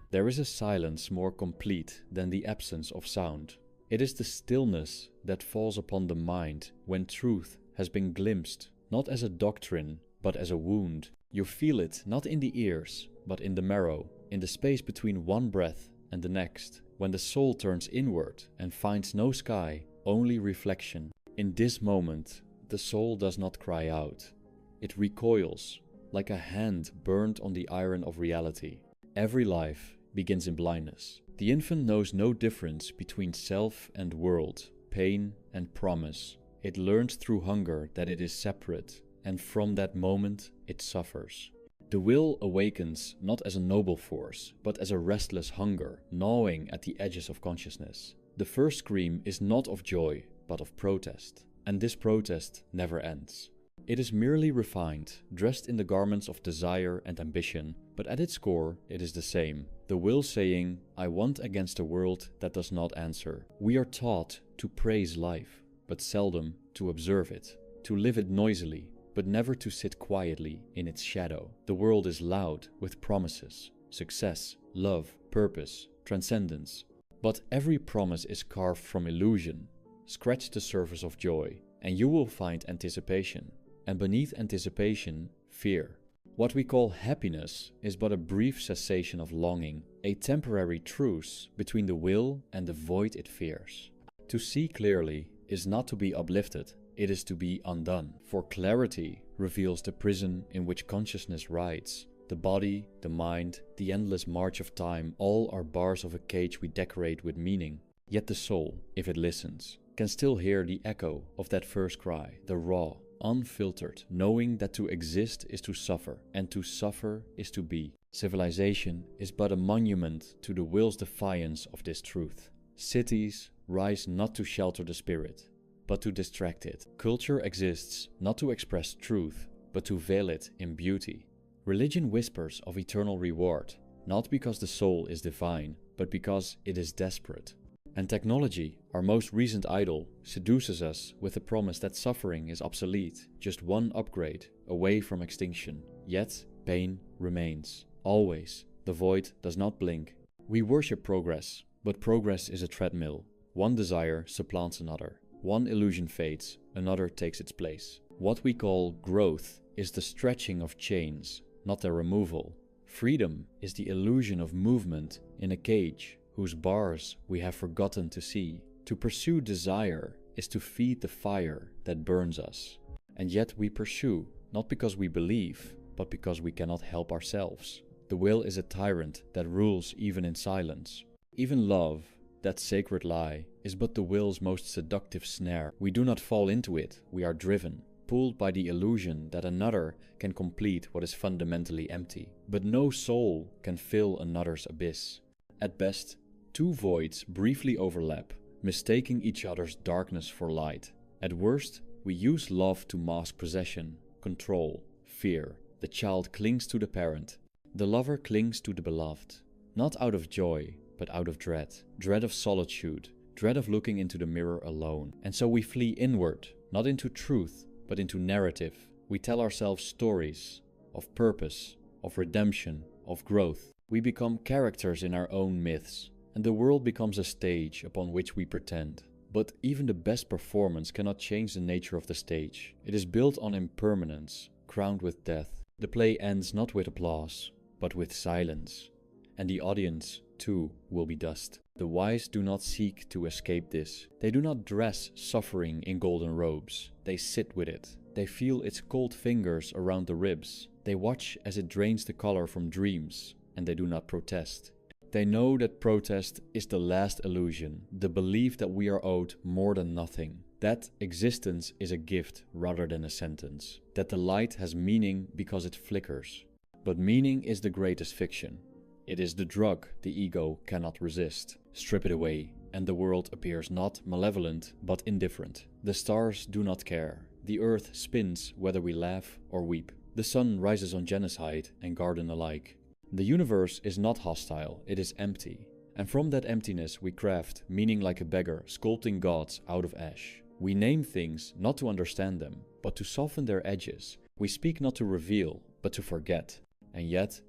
There is a silence more complete than the absence of sound. It is the stillness that falls upon the mind when truth has been glimpsed, not as a doctrine, but as a wound. You feel it not in the ears, but in the marrow, in the space between one breath and the next, when the soul turns inward and finds no sky, only reflection. In this moment, the soul does not cry out. It recoils, like a hand burned on the iron of reality. Every life begins in blindness. The infant knows no difference between self and world, pain and promise. It learns through hunger that it is separate, and from that moment it suffers. The will awakens not as a noble force, but as a restless hunger, gnawing at the edges of consciousness. The first scream is not of joy, but of protest, and this protest never ends. It is merely refined, dressed in the garments of desire and ambition, but at its core it is the same. The will saying, I want against a world that does not answer. We are taught to praise life, but seldom to observe it, to live it noisily, but never to sit quietly in its shadow. The world is loud with promises, success, love, purpose, transcendence. But every promise is carved from illusion. Scratch the surface of joy, and you will find anticipation. And beneath anticipation, fear. What we call happiness is but a brief cessation of longing, a temporary truce between the will and the void it fears. To see clearly is not to be uplifted, it is to be undone. For clarity reveals the prison in which consciousness rides. The body, the mind, the endless march of time, all are bars of a cage we decorate with meaning. Yet the soul, if it listens, can still hear the echo of that first cry, the raw, unfiltered, knowing that to exist is to suffer, and to suffer is to be. Civilization is but a monument to the will's defiance of this truth. Cities rise not to shelter the spirit, but to distract it. Culture exists not to express truth, but to veil it in beauty. Religion whispers of eternal reward, not because the soul is divine, but because it is desperate. And technology, our most recent idol, seduces us with the promise that suffering is obsolete, just one upgrade away from extinction. Yet, pain remains. Always, the void does not blink. We worship progress, but progress is a treadmill. One desire supplants another. One illusion fades, another takes its place. What we call growth is the stretching of chains, not their removal. Freedom is the illusion of movement in a cage whose bars we have forgotten to see. To pursue desire is to feed the fire that burns us. And yet we pursue, not because we believe, but because we cannot help ourselves. The will is a tyrant that rules even in silence. Even love, that sacred lie, is but the will's most seductive snare. We do not fall into it, we are driven, pulled by the illusion that another can complete what is fundamentally empty. But no soul can fill another's abyss. At best, two voids briefly overlap, mistaking each other's darkness for light. At worst, we use love to mask possession, control, fear. The child clings to the parent. The lover clings to the beloved. Not out of joy, but out of dread. Dread of solitude, dread of looking into the mirror alone. And so we flee inward, not into truth, but into narrative. We tell ourselves stories of purpose, of redemption, of growth. We become characters in our own myths, and the world becomes a stage upon which we pretend. But even the best performance cannot change the nature of the stage. It is built on impermanence, crowned with death. The play ends not with applause, but with silence. And the audience, too, will be dust. The wise do not seek to escape this. They do not dress suffering in golden robes. They sit with it. They feel its cold fingers around the ribs. They watch as it drains the color from dreams, and they do not protest. They know that protest is the last illusion, the belief that we are owed more than nothing, that existence is a gift rather than a sentence, that the light has meaning because it flickers. But meaning is the greatest fiction. It is the drug the ego cannot resist. Strip it away, and the world appears not malevolent but indifferent. The stars do not care. The earth spins whether we laugh or weep. The sun rises on genocide and garden alike. The universe is not hostile, it is empty. And from that emptiness we craft meaning like a beggar, sculpting gods out of ash. We name things not to understand them, but to soften their edges. We speak not to reveal, but to forget. And yet,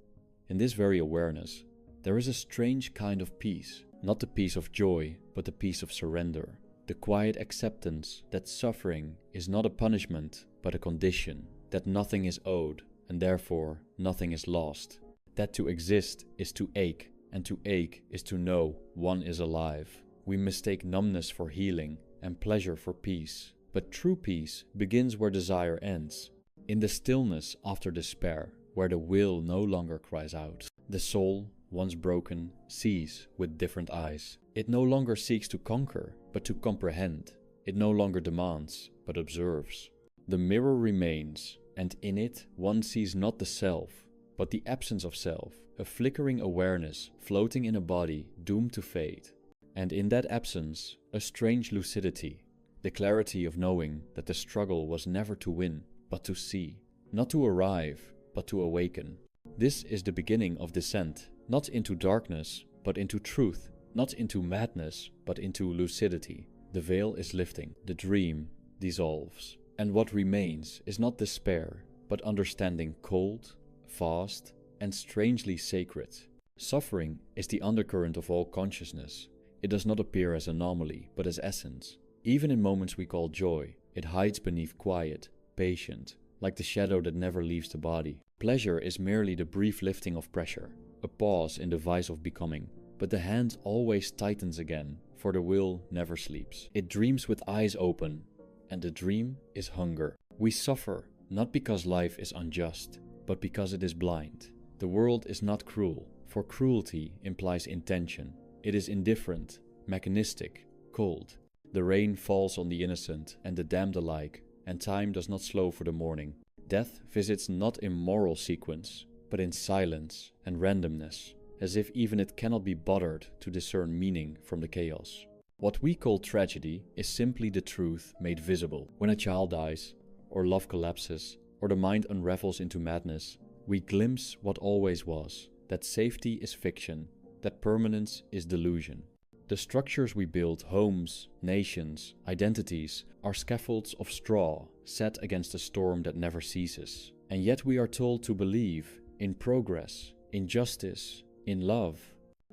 in this very awareness, there is a strange kind of peace, not the peace of joy, but the peace of surrender. The quiet acceptance that suffering is not a punishment, but a condition, that nothing is owed, and therefore nothing is lost, that to exist is to ache, and to ache is to know one is alive. We mistake numbness for healing and pleasure for peace, but true peace begins where desire ends, in the stillness after despair, where the will no longer cries out. The soul, once broken, sees with different eyes. It no longer seeks to conquer, but to comprehend. It no longer demands, but observes. The mirror remains, and in it one sees not the self, but the absence of self, a flickering awareness floating in a body doomed to fade. And in that absence, a strange lucidity, the clarity of knowing that the struggle was never to win, but to see, not to arrive, but to awaken. This is the beginning of descent, not into darkness, but into truth, not into madness, but into lucidity. The veil is lifting, the dream dissolves, and what remains is not despair, but understanding cold, vast, and strangely sacred. Suffering is the undercurrent of all consciousness. It does not appear as anomaly, but as essence. Even in moments we call joy, it hides beneath quiet, patient, like the shadow that never leaves the body. Pleasure is merely the brief lifting of pressure, a pause in the vice of becoming, but the hand always tightens again, for the will never sleeps. It dreams with eyes open, and the dream is hunger. We suffer, not because life is unjust, but because it is blind. The world is not cruel, for cruelty implies intention. It is indifferent, mechanistic, cold. The rain falls on the innocent and the damned alike, and time does not slow for the morning. Death visits not in moral sequence, but in silence and randomness, as if even it cannot be bothered to discern meaning from the chaos. What we call tragedy is simply the truth made visible. When a child dies, or love collapses, or the mind unravels into madness, we glimpse what always was, that safety is fiction, that permanence is delusion. The structures we build, homes, nations, identities, are scaffolds of straw set against a storm that never ceases. And yet we are told to believe in progress, in justice, in love.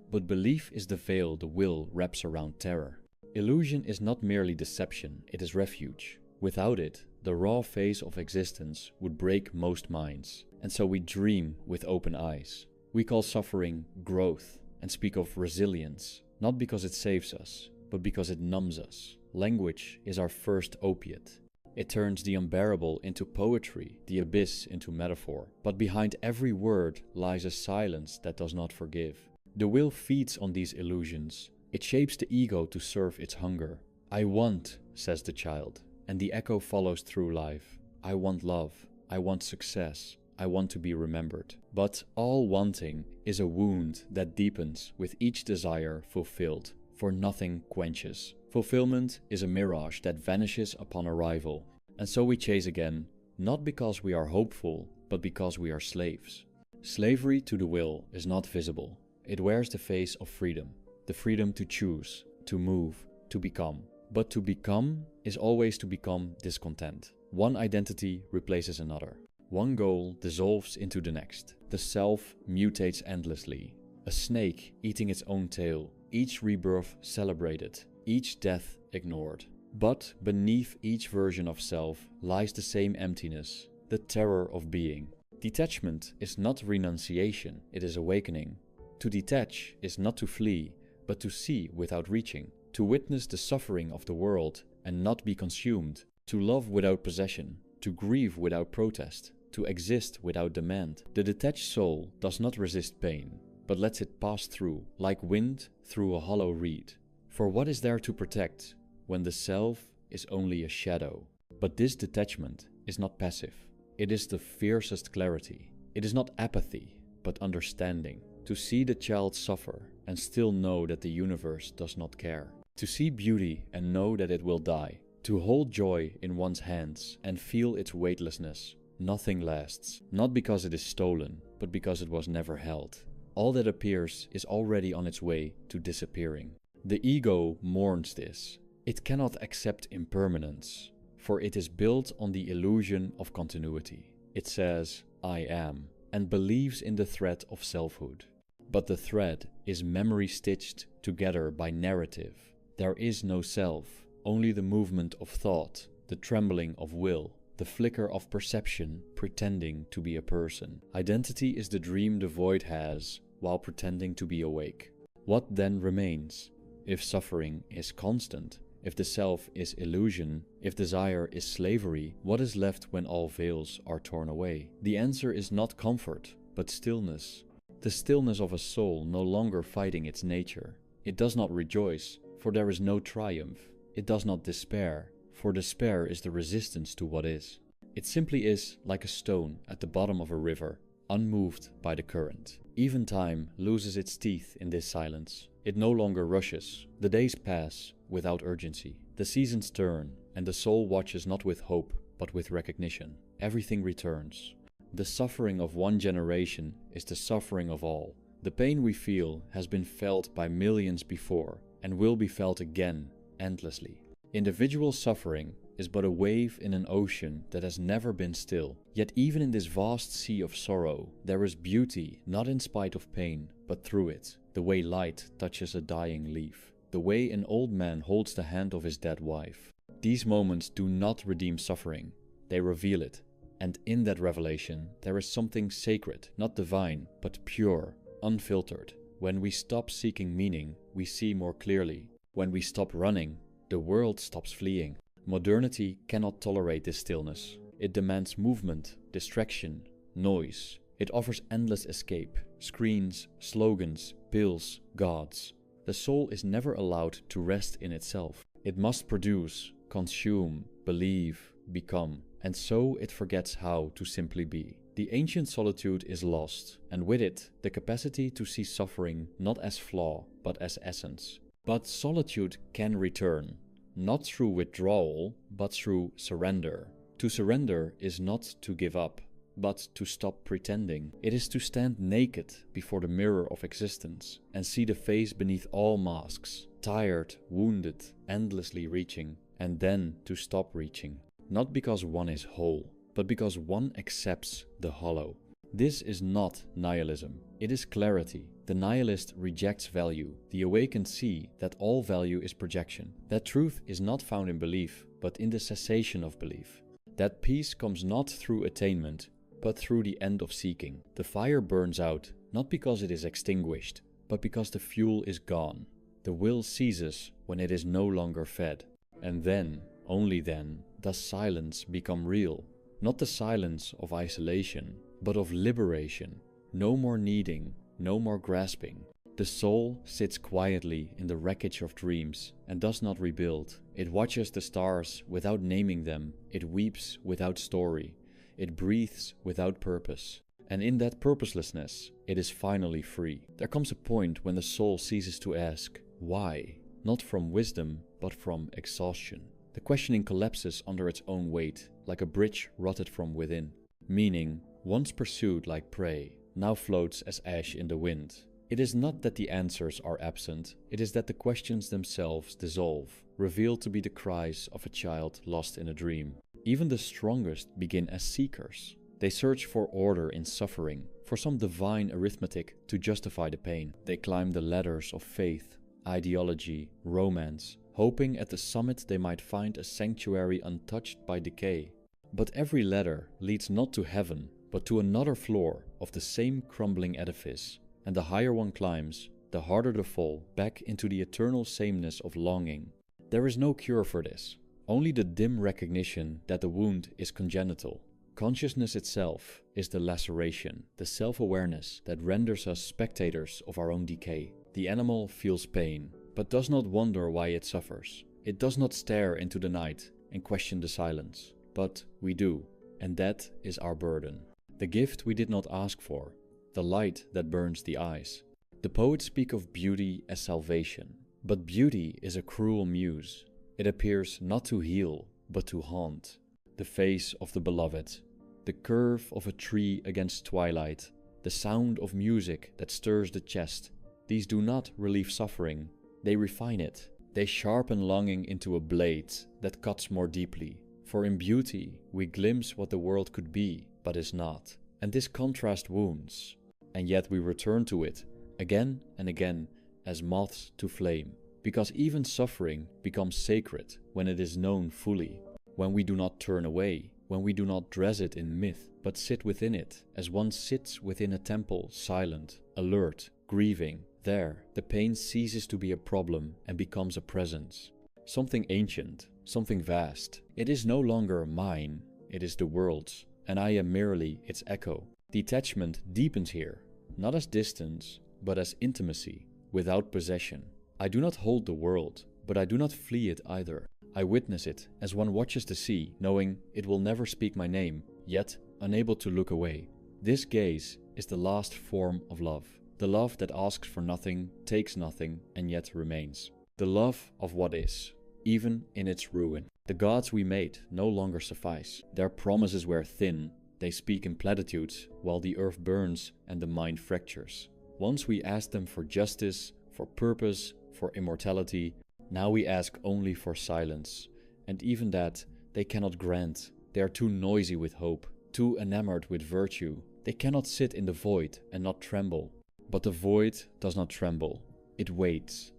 But belief is the veil the will wraps around terror. Illusion is not merely deception, it is refuge. Without it, the raw face of existence would break most minds, and so we dream with open eyes. We call suffering growth and speak of resilience, not because it saves us, but because it numbs us. Language is our first opiate. It turns the unbearable into poetry, the abyss into metaphor. But behind every word lies a silence that does not forgive. The will feeds on these illusions. It shapes the ego to serve its hunger. I want, says the child, and the echo follows through life. I want love. I want success. I want to be remembered. But all wanting is a wound that deepens with each desire fulfilled, for nothing quenches. Fulfillment is a mirage that vanishes upon arrival, and so we chase again, not because we are hopeful, but because we are slaves. Slavery to the will is not visible. It wears the face of freedom, the freedom to choose, to move, to become. But to become is always to become discontent. One identity replaces another. One goal dissolves into the next. The self mutates endlessly. A snake eating its own tail, each rebirth celebrated, each death ignored. But beneath each version of self lies the same emptiness, the terror of being. Detachment is not renunciation, it is awakening. To detach is not to flee, but to see without reaching. To witness the suffering of the world and not be consumed. To love without possession. To grieve without protest. To exist without demand. The detached soul does not resist pain, but lets it pass through, like wind through a hollow reed. For what is there to protect, when the self is only a shadow? But this detachment is not passive. It is the fiercest clarity. It is not apathy, but understanding. To see the child suffer and still know that the universe does not care. To see beauty and know that it will die. To hold joy in one's hands and feel its weightlessness. Nothing lasts, not because it is stolen, but because it was never held. All that appears is already on its way to disappearing. The ego mourns this. It cannot accept impermanence, for it is built on the illusion of continuity. It says, I am, and believes in the threat of selfhood. but the thread is memory stitched together by narrative. There is no self, only the movement of thought, the trembling of will, the flicker of perception pretending to be a person. Identity is the dream the void has while pretending to be awake. What then remains? If suffering is constant, if the self is illusion, if desire is slavery, what is left when all veils are torn away? The answer is not comfort, but stillness. The stillness of a soul no longer fighting its nature. It does not rejoice, for there is no triumph. It does not despair, for despair is the resistance to what is. It simply is like a stone at the bottom of a river, unmoved by the current. Even time loses its teeth in this silence. It no longer rushes. The days pass without urgency. The seasons turn, and the soul watches not with hope, but with recognition. Everything returns. The suffering of one generation is the suffering of all. The pain we feel has been felt by millions before, and will be felt again, endlessly. Individual suffering is but a wave in an ocean that has never been still. Yet even in this vast sea of sorrow, there is beauty, not in spite of pain, but through it. The way light touches a dying leaf. The way an old man holds the hand of his dead wife. These moments do not redeem suffering, they reveal it. And in that revelation, there is something sacred, not divine, but pure, unfiltered. When we stop seeking meaning, we see more clearly. When we stop running, the world stops fleeing. Modernity cannot tolerate this stillness. It demands movement, distraction, noise. It offers endless escape, screens, slogans, pills, gods. The soul is never allowed to rest in itself. It must produce, consume, believe, become, and so it forgets how to simply be. The ancient solitude is lost, and with it, the capacity to see suffering not as flaw, but as essence. But solitude can return, not through withdrawal, but through surrender. To surrender is not to give up, but to stop pretending. It is to stand naked before the mirror of existence and see the face beneath all masks, tired, wounded, endlessly reaching, and then to stop reaching. Not because one is whole, but because one accepts the hollow. This is not nihilism, it is clarity. The nihilist rejects value. The awakened see that all value is projection. That truth is not found in belief, but in the cessation of belief. That peace comes not through attainment, but through the end of seeking. The fire burns out, not because it is extinguished, but because the fuel is gone. The will ceases when it is no longer fed. And then, only then, does silence become real. Not the silence of isolation, but of liberation. No more needing, no more grasping. The soul sits quietly in the wreckage of dreams and does not rebuild. It watches the stars without naming them. It weeps without story. It breathes without purpose. And in that purposelessness, it is finally free. There comes a point when the soul ceases to ask, why? Not from wisdom, but from exhaustion. The questioning collapses under its own weight, like a bridge rotted from within. Meaning, once pursued like prey, now floats as ash in the wind. It is not that the answers are absent, it is that the questions themselves dissolve, revealed to be the cries of a child lost in a dream. Even the strongest begin as seekers. They search for order in suffering, for some divine arithmetic to justify the pain. They climb the ladders of faith, ideology, romance, hoping at the summit they might find a sanctuary untouched by decay. But every ladder leads not to heaven, but to another floor of the same crumbling edifice. And the higher one climbs, the harder the fall back into the eternal sameness of longing. There is no cure for this, only the dim recognition that the wound is congenital. Consciousness itself is the laceration, the self-awareness that renders us spectators of our own decay. The animal feels pain, but does not wonder why it suffers. It does not stare into the night and question the silence. But we do, and that is our burden. The gift we did not ask for, the light that burns the eyes. The poets speak of beauty as salvation, but beauty is a cruel muse. It appears not to heal, but to haunt. The face of the beloved, the curve of a tree against twilight, the sound of music that stirs the chest. These do not relieve suffering, they refine it. They sharpen longing into a blade that cuts more deeply. For in beauty we glimpse what the world could be, but is not. And this contrast wounds. And yet we return to it, again and again, as moths to flame. Because even suffering becomes sacred when it is known fully, when we do not turn away, when we do not dress it in myth, but sit within it, as one sits within a temple, silent, alert, grieving. There, the pain ceases to be a problem and becomes a presence. Something ancient, something vast. It is no longer mine, it is the world's, and I am merely its echo. Detachment deepens here, not as distance, but as intimacy, without possession. I do not hold the world, but I do not flee it either. I witness it as one watches the sea, knowing it will never speak my name, yet unable to look away. This gaze is the last form of love. The love that asks for nothing, takes nothing, and yet remains. The love of what is, even in its ruin. The gods we made no longer suffice. Their promises were thin. They speak in platitudes, while the earth burns and the mind fractures. Once we asked them for justice, for purpose, for immortality. Now we ask only for silence. And even that they cannot grant. They are too noisy with hope, too enamored with virtue. They cannot sit in the void and not tremble. But the void does not tremble. It waits.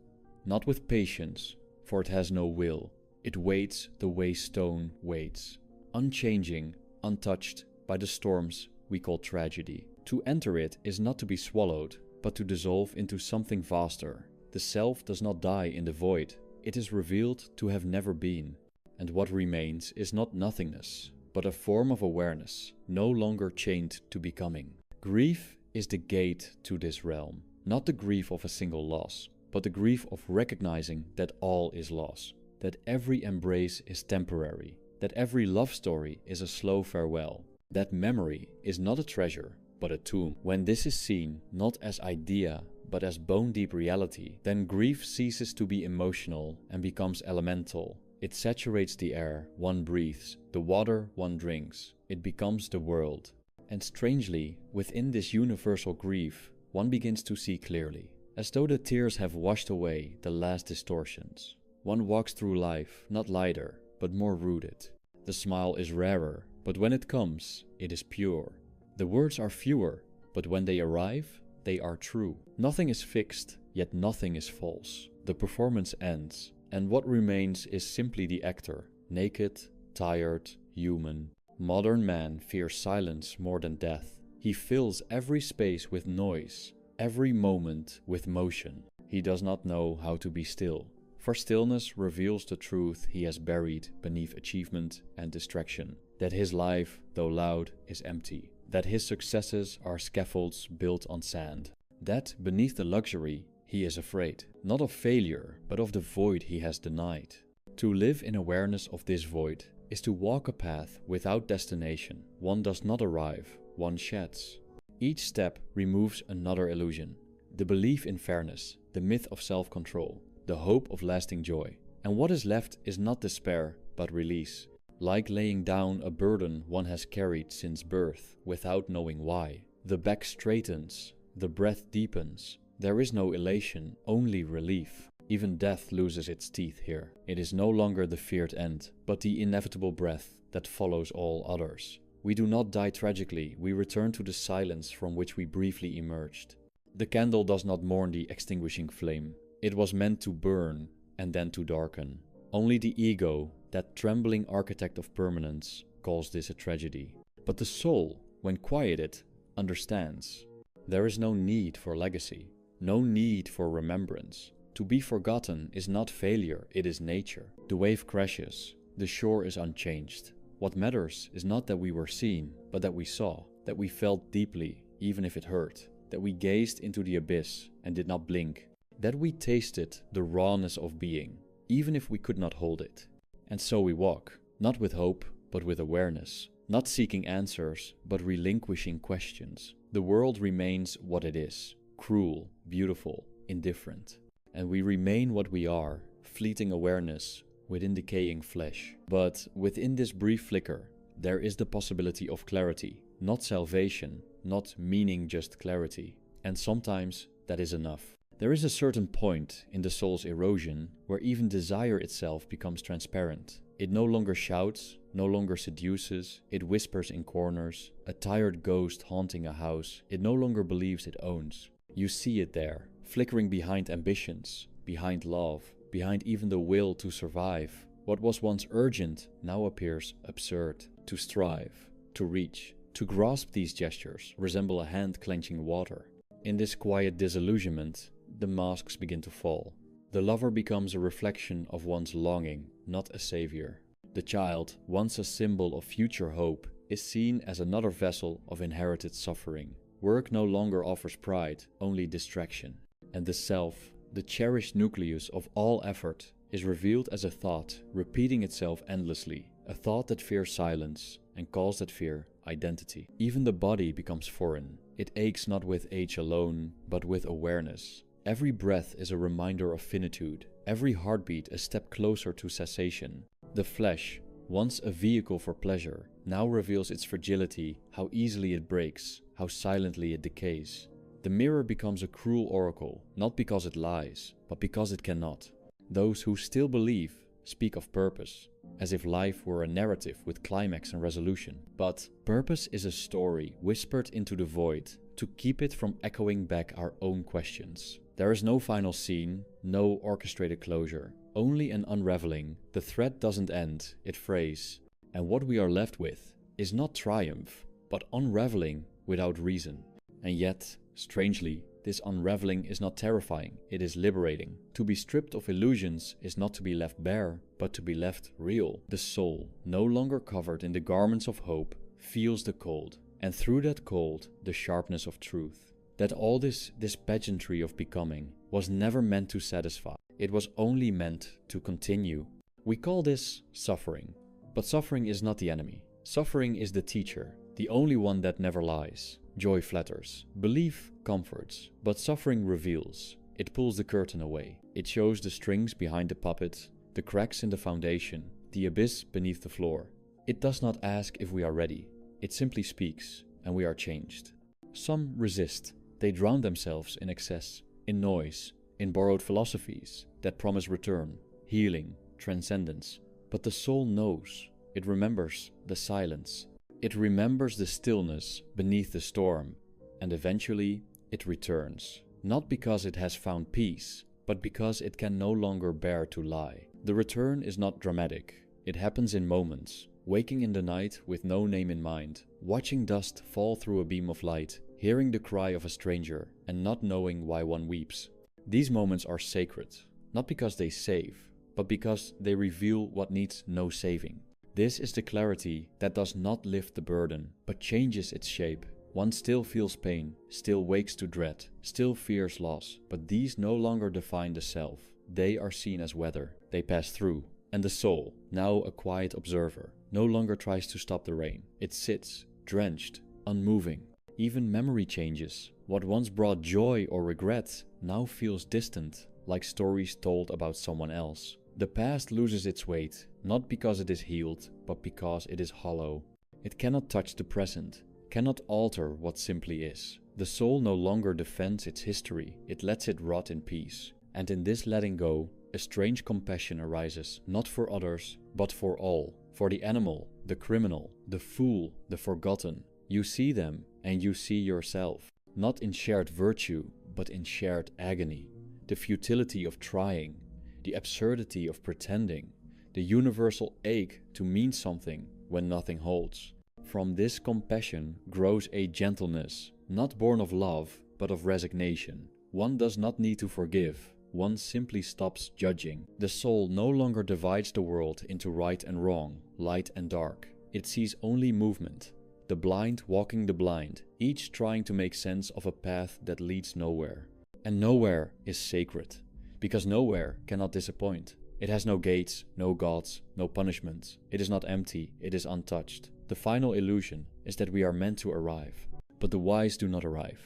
Not with patience, for it has no will. It waits the way stone waits. Unchanging, untouched by the storms we call tragedy. To enter it is not to be swallowed, but to dissolve into something vaster. The self does not die in the void. It is revealed to have never been. And what remains is not nothingness, but a form of awareness, no longer chained to becoming. Grief is the gate to this realm. Not the grief of a single loss, but the grief of recognizing that all is loss. That every embrace is temporary. That every love story is a slow farewell. That memory is not a treasure, but a tomb. When this is seen not as idea, but as bone-deep reality, then grief ceases to be emotional and becomes elemental. It saturates the air one breathes, the water one drinks. It becomes the world. And strangely, within this universal grief, one begins to see clearly. As though the tears have washed away the last distortions. One walks through life, not lighter, but more rooted. The smile is rarer, but when it comes, it is pure. The words are fewer, but when they arrive, they are true. Nothing is fixed, yet nothing is false. The performance ends, and what remains is simply the actor, naked, tired, human. Modern man fears silence more than death. He fills every space with noise, every moment with motion. He does not know how to be still, for stillness reveals the truth he has buried beneath achievement and distraction. That his life, though loud, is empty. That his successes are scaffolds built on sand. That beneath the luxury, he is afraid, not of failure, but of the void he has denied. To live in awareness of this void is to walk a path without destination. One does not arrive, one sheds. Each step removes another illusion. The belief in fairness, the myth of self-control, the hope of lasting joy. And what is left is not despair, but release. Like laying down a burden one has carried since birth, without knowing why. The back straightens, the breath deepens. There is no elation, only relief. Even death loses its teeth here. It is no longer the feared end, but the inevitable breath that follows all others. We do not die tragically, we return to the silence from which we briefly emerged. The candle does not mourn the extinguishing flame. It was meant to burn and then to darken. Only the ego, that trembling architect of permanence, calls this a tragedy. But the soul, when quieted, understands. There is no need for legacy, no need for remembrance. To be forgotten is not failure, it is nature. The wave crashes, the shore is unchanged. What matters is not that we were seen, but that we saw, that we felt deeply, even if it hurt, that we gazed into the abyss and did not blink, that we tasted the rawness of being, even if we could not hold it. And so we walk, not with hope, but with awareness, not seeking answers, but relinquishing questions. The world remains what it is, cruel, beautiful, indifferent. And we remain what we are, fleeting awareness within decaying flesh. But within this brief flicker, there is the possibility of clarity, not salvation, not meaning, just clarity. And sometimes that is enough. There is a certain point in the soul's erosion where even desire itself becomes transparent. It no longer shouts, no longer seduces, it whispers in corners, a tired ghost haunting a house it no longer believes it owns. You see it there, flickering behind ambitions, behind love, behind even the will to survive. What was once urgent now appears absurd. To strive, to reach, to grasp these gestures resemble a hand clenching water. In this quiet disillusionment, the masks begin to fall. The lover becomes a reflection of one's longing, not a savior. The child, once a symbol of future hope, is seen as another vessel of inherited suffering. Work no longer offers pride, only distraction. And the self, the cherished nucleus of all effort, is revealed as a thought, repeating itself endlessly. A thought that fears silence, and calls that fear identity. Even the body becomes foreign. It aches not with age alone, but with awareness. Every breath is a reminder of finitude, every heartbeat a step closer to cessation. The flesh, once a vehicle for pleasure, now reveals its fragility, how easily it breaks, how silently it decays. The mirror becomes a cruel oracle, not because it lies, but because it cannot. Those who still believe speak of purpose, as if life were a narrative with climax and resolution. But purpose is a story whispered into the void to keep it from echoing back our own questions. There is no final scene, no orchestrated closure, only an unraveling. The thread doesn't end, it frays. And what we are left with is not triumph, but unraveling without reason. And yet, strangely, this unraveling is not terrifying, it is liberating. To be stripped of illusions is not to be left bare, but to be left real. The soul, no longer covered in the garments of hope, feels the cold, and through that cold, the sharpness of truth. That all this pageantry of becoming was never meant to satisfy. It was only meant to continue. We call this suffering. But suffering is not the enemy. Suffering is the teacher, the only one that never lies. Joy flatters, belief comforts, but suffering reveals. It pulls the curtain away. It shows the strings behind the puppet, the cracks in the foundation, the abyss beneath the floor. It does not ask if we are ready. It simply speaks, and we are changed. Some resist. They drown themselves in excess, in noise, in borrowed philosophies that promise return, healing, transcendence. But the soul knows. It remembers the silence. It remembers the stillness beneath the storm, and eventually it returns. Not because it has found peace, but because it can no longer bear to lie. The return is not dramatic. It happens in moments, waking in the night with no name in mind, watching dust fall through a beam of light, hearing the cry of a stranger, and not knowing why one weeps. These moments are sacred, not because they save, but because they reveal what needs no saving. This is the clarity that does not lift the burden, but changes its shape. One still feels pain, still wakes to dread, still fears loss, but these no longer define the self. They are seen as weather. They pass through. And the soul, now a quiet observer, no longer tries to stop the rain. It sits, drenched, unmoving. Even memory changes. What once brought joy or regret now feels distant, like stories told about someone else. The past loses its weight, not because it is healed, but because it is hollow. It cannot touch the present, cannot alter what simply is. The soul no longer defends its history, it lets it rot in peace. And in this letting go, a strange compassion arises, not for others, but for all. For the animal, the criminal, the fool, the forgotten. You see them, and you see yourself. Not in shared virtue, but in shared agony. The futility of trying, the absurdity of pretending, the universal ache to mean something when nothing holds. From this compassion grows a gentleness, not born of love, but of resignation. One does not need to forgive. One simply stops judging. The soul no longer divides the world into right and wrong, light and dark. It sees only movement. The blind walking the blind, each trying to make sense of a path that leads nowhere. And nowhere is sacred, because nowhere cannot disappoint. It has no gates, no gods, no punishments. It is not empty, it is untouched. The final illusion is that we are meant to arrive. But the wise do not arrive.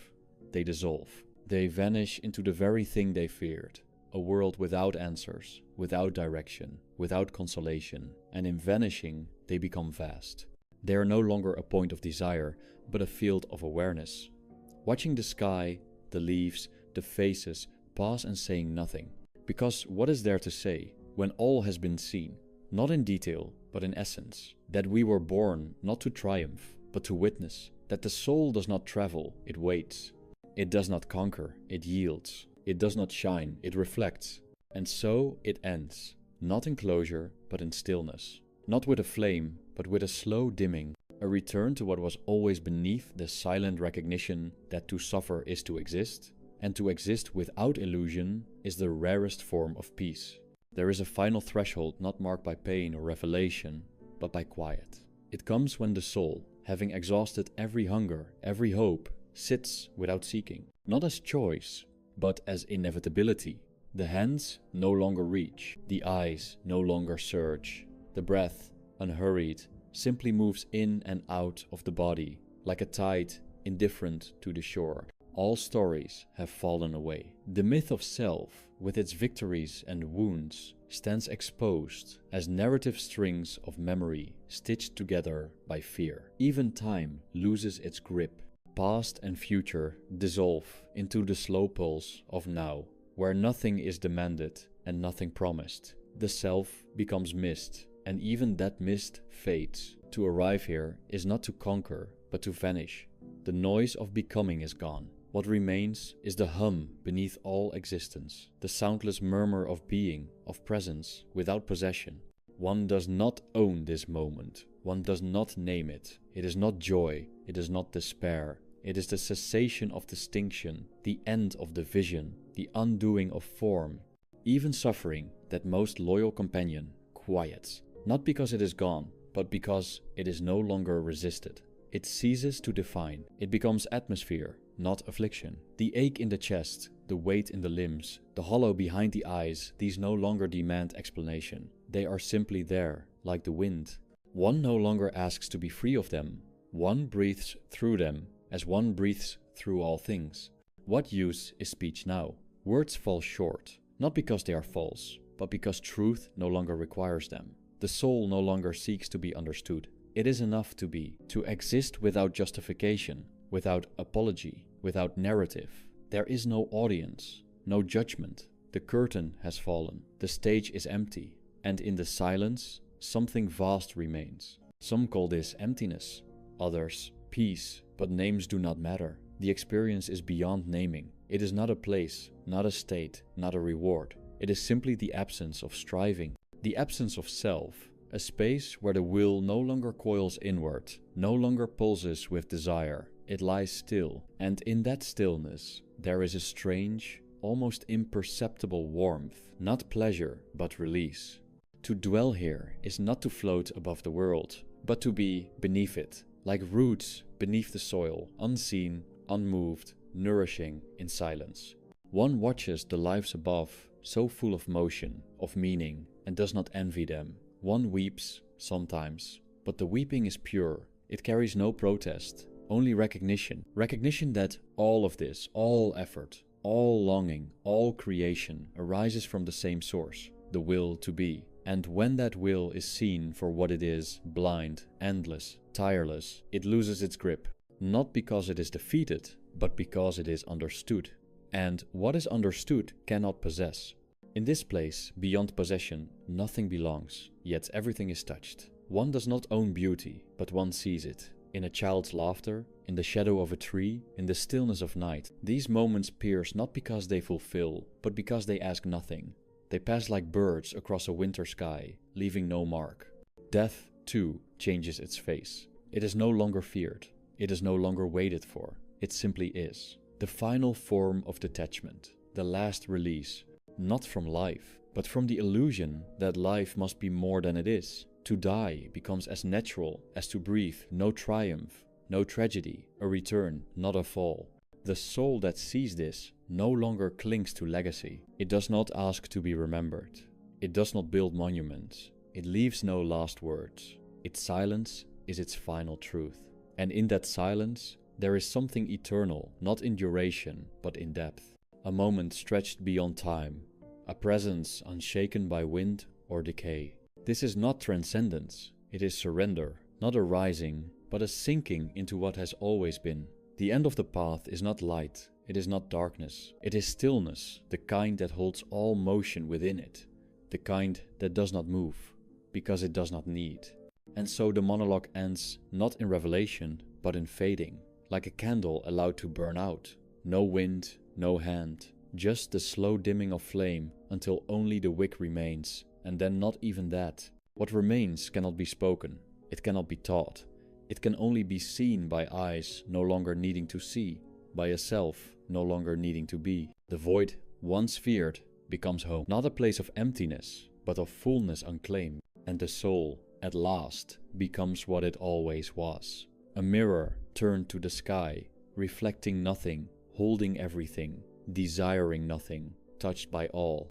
They dissolve. They vanish into the very thing they feared. A world without answers, without direction, without consolation. And in vanishing, they become vast. They are no longer a point of desire, but a field of awareness. Watching the sky, the leaves, the faces pass and saying nothing. Because what is there to say when all has been seen? Not in detail, but in essence. That we were born not to triumph, but to witness. That the soul does not travel, it waits. It does not conquer, it yields. It does not shine, it reflects. And so it ends, not in closure, but in stillness. Not with a flame, but with a slow dimming, a return to what was always beneath the silent recognition that to suffer is to exist, and to exist without illusion is the rarest form of peace. There is a final threshold not marked by pain or revelation, but by quiet. It comes when the soul, having exhausted every hunger, every hope, sits without seeking, not as choice, but as inevitability. The hands no longer reach, the eyes no longer search, the breath, unhurried, simply moves in and out of the body, like a tide indifferent to the shore. All stories have fallen away. The myth of self, with its victories and wounds, stands exposed as narrative strings of memory stitched together by fear. Even time loses its grip. Past and future dissolve into the slow pulse of now, where nothing is demanded and nothing promised. The self becomes mist, and even that mist fades. To arrive here is not to conquer, but to vanish. The noise of becoming is gone. What remains is the hum beneath all existence, the soundless murmur of being, of presence, without possession. One does not own this moment. One does not name it. It is not joy. It is not despair. It is the cessation of distinction, the end of division, the undoing of form. Even suffering, that most loyal companion, quiets, not because it is gone, but because it is no longer resisted. It ceases to define. It becomes atmosphere, not affliction. The ache in the chest, the weight in the limbs, the hollow behind the eyes, these no longer demand explanation. They are simply there, like the wind. One no longer asks to be free of them. One breathes through them, as one breathes through all things. What use is speech now? Words fall short, not because they are false, but because truth no longer requires them. The soul no longer seeks to be understood. It is enough to be, to exist without justification, without apology, without narrative. There is no audience, no judgment. The curtain has fallen, the stage is empty, and in the silence, something vast remains. Some call this emptiness, others peace, but names do not matter. The experience is beyond naming. It is not a place, not a state, not a reward. It is simply the absence of striving, the absence of self, a space where the will no longer coils inward, no longer pulses with desire. It lies still, and in that stillness there is a strange, almost imperceptible warmth, not pleasure, but release. To dwell here is not to float above the world, but to be beneath it, like roots beneath the soil, unseen, unmoved, nourishing in silence. One watches the lives above, so full of motion, of meaning, and does not envy them. One weeps, sometimes, but the weeping is pure. It carries no protest, only recognition. Recognition that all of this, all effort, all longing, all creation arises from the same source, the will to be. And when that will is seen for what it is, blind, endless, tireless, it loses its grip. Not because it is defeated, but because it is understood. And what is understood cannot possess. In this place, beyond possession, nothing belongs, yet everything is touched. One does not own beauty, but one sees it. In a child's laughter, in the shadow of a tree, in the stillness of night. These moments pierce not because they fulfill, but because they ask nothing. They pass like birds across a winter sky, leaving no mark. Death, too, changes its face. It is no longer feared. It is no longer waited for. It simply is. The final form of detachment, the last release, not from life, but from the illusion that life must be more than it is. To die becomes as natural as to breathe, no triumph, no tragedy, a return, not a fall. The soul that sees this no longer clings to legacy. It does not ask to be remembered. It does not build monuments. It leaves no last words. Its silence is its final truth. And in that silence, there is something eternal, not in duration, but in depth. A moment stretched beyond time. A presence unshaken by wind or decay. This is not transcendence. It is surrender, not a rising, but a sinking into what has always been. The end of the path is not light. It is not darkness. It is stillness, the kind that holds all motion within it. The kind that does not move, because it does not need. And so the monologue ends not in revelation, but in fading, like a candle allowed to burn out. No wind, no hand, just the slow dimming of flame until only the wick remains, and then not even that. What remains cannot be spoken, it cannot be taught. It can only be seen by eyes no longer needing to see, by a self no longer needing to be. The void, once feared, becomes home. Not a place of emptiness, but of fullness unclaimed. And the soul, at last, becomes what it always was. A mirror turned to the sky, reflecting nothing, holding everything, desiring nothing, touched by all.